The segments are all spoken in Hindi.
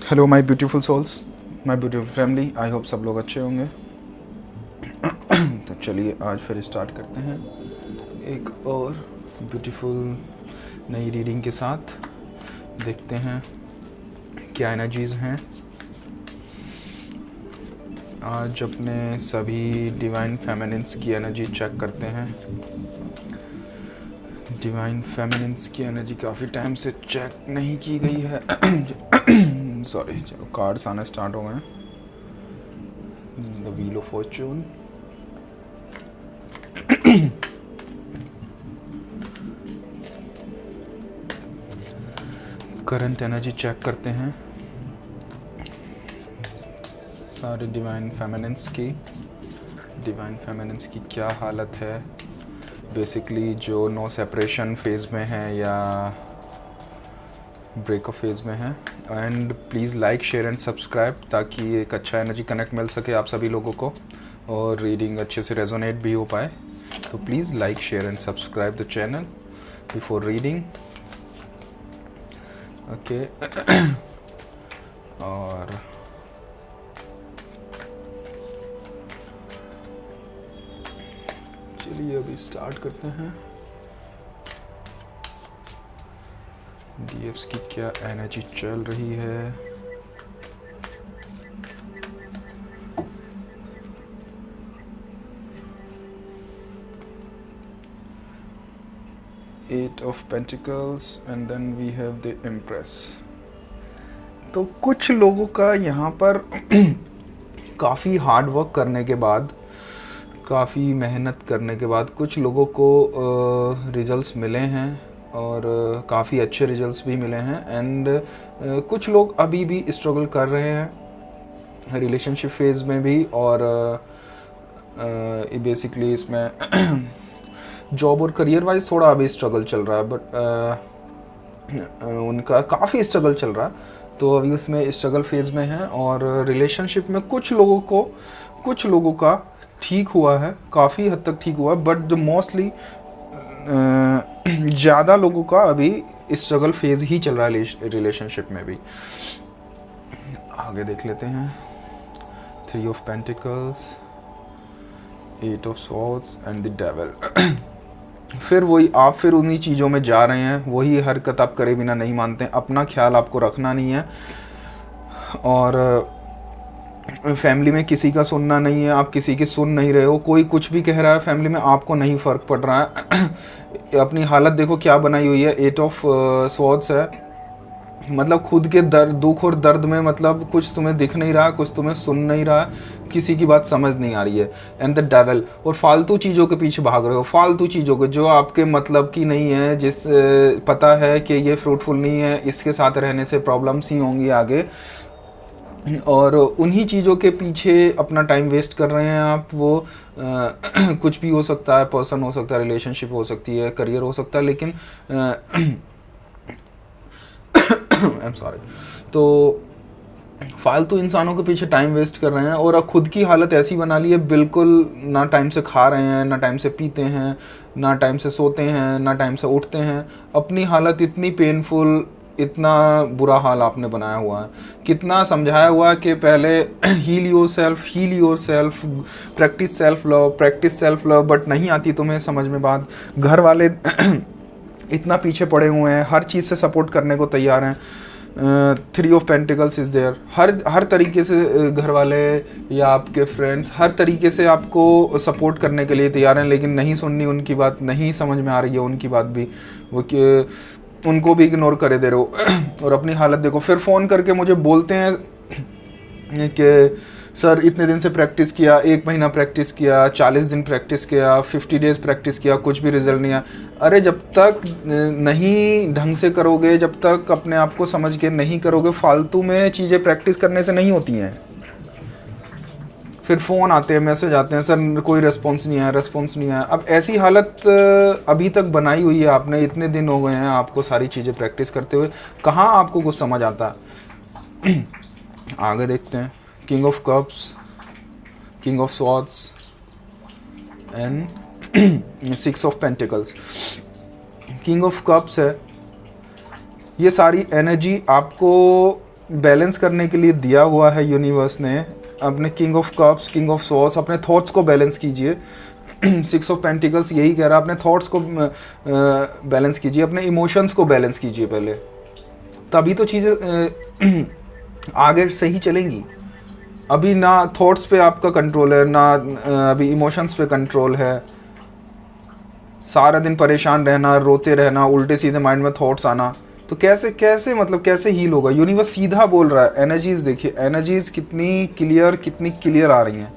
Hello my beautiful souls, my beautiful family. I hope सब लोग अच्छे होंगे। तो चलिए आज फिर स्टार्ट करते हैं एक और ब्यूटीफुल नई रीडिंग के साथ। देखते हैं क्या एनर्जीज़ हैं। आज अपने सभी डिवाइन फेमिनिन्स की एनर्जी चेक करते हैं। डिवाइन फेमिनिन्स की एनर्जी काफ़ी टाइम से चेक नहीं की गई है। सॉरी, चलो कार्ड्स आना स्टार्ट हो गए। The wheel of fortune, current energy check करते हैं सारे डिवाइन फेमिनिन्स की क्या हालत है। बेसिकली जो नो सेपरेशन फेज़ में है या ब्रेकअप फेज़ में है। And please like, share and subscribe ताकि एक अच्छा एनर्जी कनेक्ट मिल सके आप सभी लोगों को और रीडिंग अच्छे से रेजोनेट भी हो पाए। तो please like, share and subscribe the channel before reading. Okay और चलिए अभी स्टार्ट करते हैं। डीएफ्स की क्या एनर्जी चल रही है। Eight of pentacles and then we have the empress. तो कुछ लोगों का यहाँ पर काफ़ी हार्ड वर्क करने के बाद, काफ़ी मेहनत करने के बाद कुछ लोगों को रिजल्ट्स मिले हैं और काफ़ी अच्छे रिजल्ट्स भी मिले हैं। एंड कुछ लोग अभी भी स्ट्रगल कर रहे हैं रिलेशनशिप फेज़ में भी। और बेसिकली इसमें जॉब और करियर वाइज थोड़ा अभी स्ट्रगल चल रहा है, बट उनका काफ़ी स्ट्रगल चल रहा है। तो अभी उसमें स्ट्रगल फेज़ में है। और रिलेशनशिप में कुछ लोगों का ठीक हुआ है, काफ़ी हद तक ठीक हुआ है, बट जो मोस्टली ज़्यादा लोगों का अभी स्ट्रगल फेज़ ही चल रहा है रिलेशनशिप में भी। आगे देख लेते हैं। 3 of pentacles, 8 of swords and the devil. फिर वही आप फिर उन्हीं चीज़ों में जा रहे हैं, वही हरकत आप करे बिना नहीं मानते हैं। अपना ख्याल आपको रखना नहीं है और फैमिली में किसी का सुनना नहीं है। आप किसी की सुन नहीं रहे हो। कोई कुछ भी कह रहा है फैमिली में, आपको नहीं फ़र्क पड़ रहा है। अपनी हालत देखो क्या बनाई हुई है। 8 ऑफ स्वॉर्ड्स है, मतलब खुद के दुख और दर्द में, मतलब कुछ तुम्हें दिख नहीं रहा, कुछ तुम्हें सुन नहीं रहा, किसी की बात समझ नहीं आ रही है। एंड द डेविल, और फालतू चीज़ों के पीछे भाग रहे हो, फालतू चीज़ों के जो आपके मतलब की नहीं है, जिस पता है कि ये फ्रूटफुल नहीं है, इसके साथ रहने से प्रॉब्लम्स ही होंगी आगे, और उन्हीं चीज़ों के पीछे अपना टाइम वेस्ट कर रहे हैं आप। वो कुछ भी हो सकता है, पर्सन हो सकता है, रिलेशनशिप हो सकती है, करियर हो सकता है, लेकिन आई एम सॉरी। तो फालतू इंसानों के पीछे टाइम वेस्ट कर रहे हैं और अब खुद की हालत ऐसी बना ली है, बिल्कुल ना टाइम से खा रहे हैं, ना टाइम से पीते हैं, ना टाइम से सोते हैं, ना टाइम से उठते हैं। अपनी हालत इतनी पेनफुल, इतना बुरा हाल आपने बनाया हुआ है। कितना समझाया हुआ है कि पहले heal yourself, practise self love, but नहीं आती तुम्हें समझ में बात। घर वाले इतना पीछे पड़े हुए हैं, हर चीज़ से सपोर्ट करने को तैयार हैं। 3 ऑफ पेंटिकल्स इज़ देयर। हर तरीके से घर वाले या आपके फ्रेंड्स हर तरीके से आपको सपोर्ट करने के लिए तैयार हैं, लेकिन नहीं सुननी उनकी बात, नहीं समझ में आ रही है उनकी बात भी, वो कि उनको भी इग्नोर करे दे रहे हो। और अपनी हालत देखो। फिर फ़ोन करके मुझे बोलते हैं कि सर इतने दिन से प्रैक्टिस किया, 1 महीना प्रैक्टिस किया, 40 दिन प्रैक्टिस किया, 50 डेज़ प्रैक्टिस किया, कुछ भी रिजल्ट नहीं आया। अरे जब तक नहीं ढंग से करोगे, जब तक अपने आप को समझ के नहीं करोगे, फालतू में चीज़ें प्रैक्टिस करने से नहीं होती हैं। फिर फ़ोन आते हैं, मैसेज आते हैं, सर कोई रिस्पॉन्स नहीं आया। अब ऐसी हालत अभी तक बनाई हुई है आपने, इतने दिन हो गए हैं आपको सारी चीज़ें प्रैक्टिस करते हुए, कहाँ आपको कुछ समझ आता है। आगे देखते हैं। King of cups, king of swords and 6 of pentacles. King of cups है, ये सारी एनर्जी आपको बैलेंस करने के लिए दिया हुआ है यूनिवर्स ने। अपने king of cups, king of swords, अपने थॉट्स को बैलेंस कीजिए। सिक्स ऑफ पेंटिकल्स यही कह रहा है, अपने थॉट्स को बैलेंस कीजिए, अपने इमोशंस को बैलेंस कीजिए पहले, तभी तो चीज़ें आगे सही चलेंगी। अभी ना थॉट्स पे आपका कंट्रोल है, ना अभी इमोशंस पे कंट्रोल है। सारा दिन परेशान रहना, रोते रहना, उल्टे सीधे माइंड में थॉट्स आना, तो कैसे कैसे मतलब कैसे हील होगा। यूनिवर्स सीधा बोल रहा है। एनर्जीज देखिए, एनर्जीज कितनी क्लियर आ रही हैं।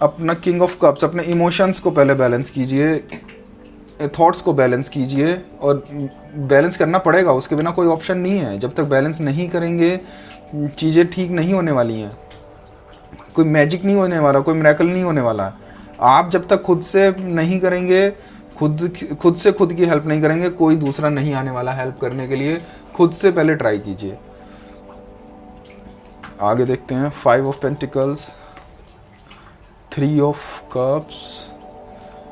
अपना किंग ऑफ कप्स, अपने इमोशंस को पहले बैलेंस कीजिए, थॉट्स को बैलेंस कीजिए, और बैलेंस करना पड़ेगा, उसके बिना कोई ऑप्शन नहीं है। जब तक बैलेंस नहीं करेंगे चीज़ें ठीक नहीं होने वाली हैं, कोई मैजिक नहीं होने वाला, कोई मिरेकल नहीं होने वाला। आप जब तक खुद से नहीं करेंगे, खुद से खुद की हेल्प नहीं करेंगे, कोई दूसरा नहीं आने वाला हेल्प करने के लिए। खुद से पहले ट्राई कीजिए। आगे देखते हैं। 5 of pentacles, 3 of cups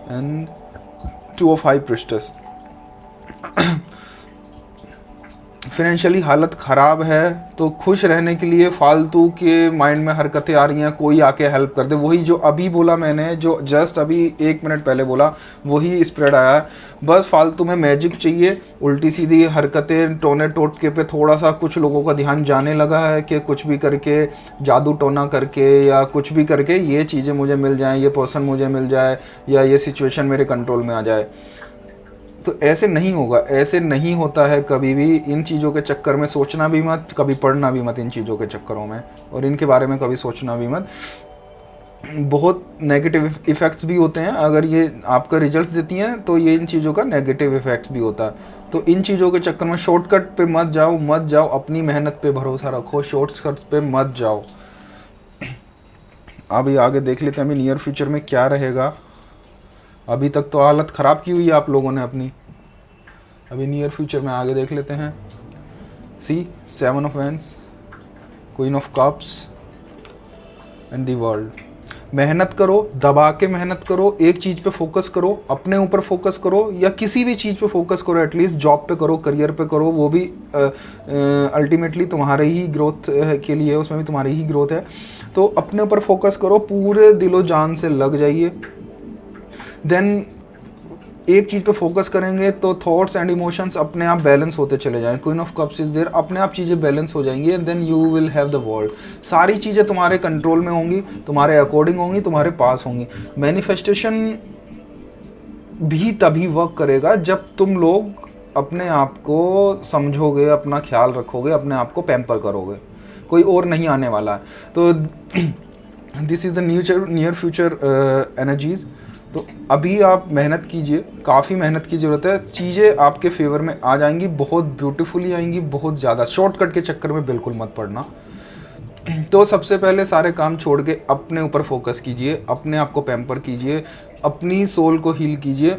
and 2 of high priestess. Financially हालत ख़राब है, तो खुश रहने के लिए फालतू के माइंड में हरकतें आ रही हैं, कोई आके हेल्प कर दे। वही जो अभी बोला मैंने, जो जस्ट अभी 1 मिनट पहले बोला, वही स्प्रेड आया है। बस फालतू में मैजिक चाहिए, उल्टी सीधी हरकतें, टोने टोटके पे थोड़ा सा कुछ लोगों का ध्यान जाने लगा है कि कुछ भी करके, जादू टोना करके या कुछ भी करके ये चीज़ें मुझे मिल जाएँ, ये पर्सन मुझे मिल जाए, या ये सिचुएशन मेरे कंट्रोल में आ जाए। तो ऐसे नहीं होगा, ऐसे नहीं होता है कभी भी। इन चीज़ों के चक्कर में सोचना भी मत, कभी पढ़ना भी मत इन चीज़ों के चक्करों में, और इनके बारे में कभी सोचना भी मत। बहुत नेगेटिव इफ़ेक्ट्स भी होते हैं। अगर ये आपका रिजल्ट्स देती हैं तो ये इन चीज़ों का नेगेटिव इफ़ेक्ट्स भी होता है। तो इन चीज़ों के चक्कर में शॉर्टकट पे मत जाओ, अपनी मेहनत पे भरोसा रखो, शॉर्टकट्स पे मत जाओ। अभी आगे देख लेते हैं अभी नियर फ्यूचर में क्या रहेगा। अभी तक तो हालत ख़राब की हुई है आप लोगों ने अपनी, अभी नियर फ्यूचर में आगे देख लेते हैं। सी 7 of wands, queen of cups and the world. मेहनत करो, दबा के मेहनत करो, एक चीज़ पे फोकस करो, अपने ऊपर फोकस करो, या किसी भी चीज़ पे फोकस करो। एटलीस्ट जॉब पे करो, करियर पे करो, वो भी अल्टीमेटली तुम्हारे ही ग्रोथ के लिए, उसमें भी तुम्हारी ही ग्रोथ है। तो अपने ऊपर फोकस करो, पूरे दिलो जान से लग जाइए। देन एक चीज़ पे फोकस करेंगे तो थॉट्स एंड इमोशंस अपने आप बैलेंस होते चले जाएंगे। Queen of cups is there, अपने आप चीज़ें बैलेंस हो जाएंगी, and then you will have the world. सारी चीज़ें तुम्हारे कंट्रोल में होंगी, तुम्हारे अकॉर्डिंग होंगी, तुम्हारे पास होंगी। मैनिफेस्टेशन भी तभी वर्क करेगा जब तुम लोग अपने आप को समझोगे, अपना ख्याल रखोगे, अपने आप को पैम्पर करोगे। कोई और नहीं आने वाला है। तो this is the near future energies. तो अभी आप मेहनत कीजिए, काफ़ी मेहनत की ज़रूरत है। चीज़ें आपके फेवर में आ जाएंगी, बहुत ब्यूटीफुली आएंगी, बहुत ज़्यादा। शॉर्टकट के चक्कर में बिल्कुल मत पड़ना। तो सबसे पहले सारे काम छोड़ के अपने ऊपर फोकस कीजिए, अपने आप को पैम्पर कीजिए, अपनी सोल को हील कीजिए।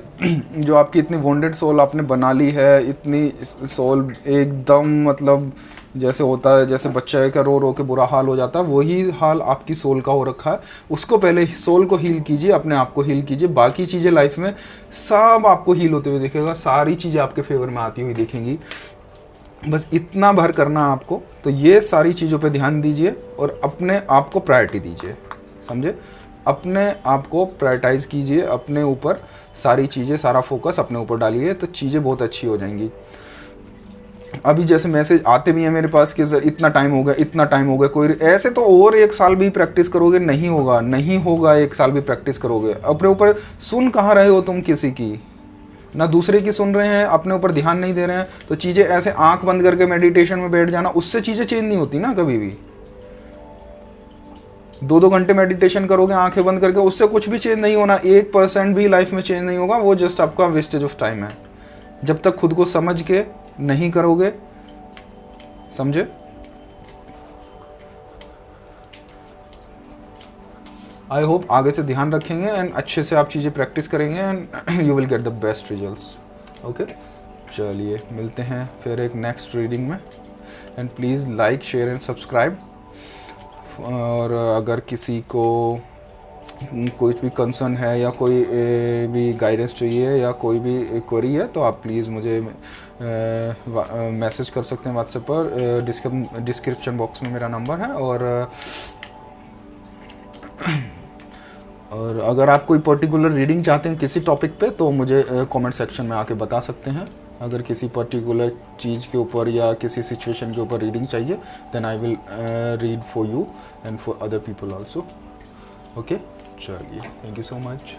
जो आपकी इतनी वॉन्डेड सोल आपने बना ली है, इतनी सोल एकदम मतलब जैसे होता है, जैसे बच्चे का रो रो के बुरा हाल हो जाता है, वही हाल आपकी सोल का हो रखा है। उसको पहले सोल को हील कीजिए, अपने आप को हील कीजिए। बाकी चीज़ें लाइफ में सब आपको हील होते हुए दिखेगा, सारी चीज़ें आपके फेवर में आती हुई दिखेंगी। बस इतना भर करना आपको। तो ये सारी चीज़ों पे ध्यान दीजिए और अपने आप को प्रायोरिटी दीजिए, समझे? अपने आप को प्रायोरिटाइज कीजिए, अपने ऊपर सारी चीज़ें, सारा फोकस अपने ऊपर डालिए, तो चीज़ें बहुत अच्छी हो जाएंगी। अभी जैसे मैसेज आते भी हैं मेरे पास कि सर इतना टाइम हो गया, इतना टाइम हो गया, कोई ऐसे तो और 1 साल भी प्रैक्टिस करोगे, नहीं होगा, नहीं होगा। 1 साल भी प्रैक्टिस करोगे, अपने ऊपर सुन कहाँ रहे हो तुम किसी की, ना दूसरे की सुन रहे हैं, अपने ऊपर ध्यान नहीं दे रहे हैं। तो चीज़ें ऐसे आंख बंद करके मेडिटेशन में बैठ जाना, उससे चीज़ें चेंज नहीं होती ना कभी भी। 2-2 घंटे मेडिटेशन करोगे आंखें बंद करके, उससे कुछ भी चेंज नहीं होना, 1% भी लाइफ में चेंज नहीं होगा। वो जस्ट आपका वेस्टेज ऑफ टाइम है, जब तक खुद को समझ के नहीं करोगे, समझे? आई होप आगे से ध्यान रखेंगे एंड अच्छे से आप चीज़ें प्रैक्टिस करेंगे and you will get the best results. Okay, चलिए मिलते हैं फिर एक नेक्स्ट रीडिंग में। And please like, share and subscribe. और अगर किसी को कोई भी कंसर्न है या कोई भी गाइडेंस चाहिए या कोई भी क्वेरी है तो आप प्लीज़ मुझे मैसेज कर सकते हैं व्हाट्सएप पर। डिस्क्रिप्शन बॉक्स में मेरा नंबर है। और अगर आप कोई पर्टिकुलर रीडिंग चाहते हैं किसी टॉपिक पे तो मुझे कमेंट सेक्शन में आके बता सकते हैं। अगर किसी पर्टिकुलर चीज़ के ऊपर या किसी सिचुएशन के ऊपर रीडिंग चाहिए then I will read for you and for other people also. Okay, चलिए, थैंक यू सो मच।